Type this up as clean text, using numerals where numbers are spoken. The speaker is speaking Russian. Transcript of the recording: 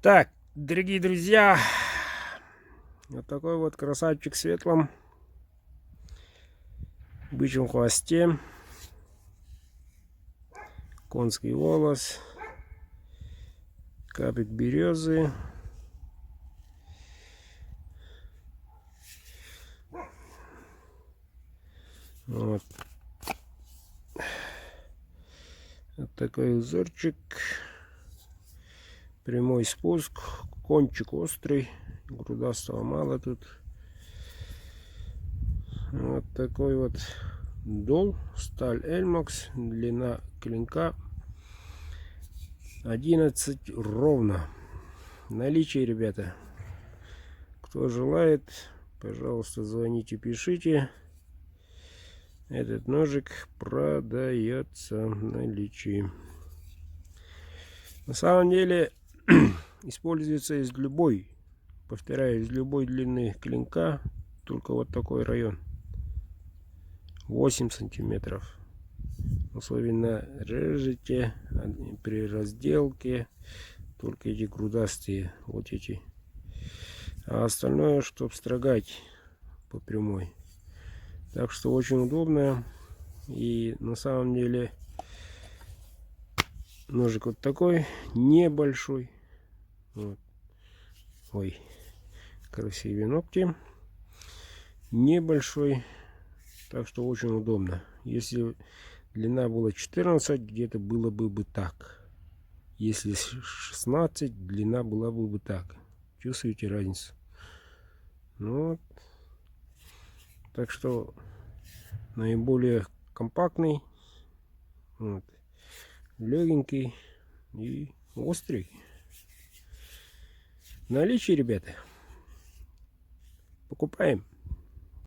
Так, дорогие друзья, вот такой вот красавчик в светлом бычьем хвосте, конский волос, капик березы, вот такой узорчик, прямой спуск, кончик острый, грудастого мало тут. Вот такой вот дол, сталь Эльмакс, длина клинка 11 ровно. Наличие, ребята. Кто желает, пожалуйста, звоните, пишите. Этот ножик продается в наличии. На самом деле используется из любой, повторяю, из любой длины клинка, только вот такой район 8 сантиметров. Особенно режете при разделке только эти грудастые, вот эти, а остальное, чтобы строгать по прямой. Так что очень удобно. И на самом деле ножик вот такой, небольшой. Вот. Ой, красивые ногти. Небольшой. Так что очень удобно. Если длина была 14, где-то было бы так. Если 16, длина была бы так. Чувствуете разницу? Ну вот. Так что наиболее компактный, вот, легенький и острый. В наличии, ребята. Покупаем.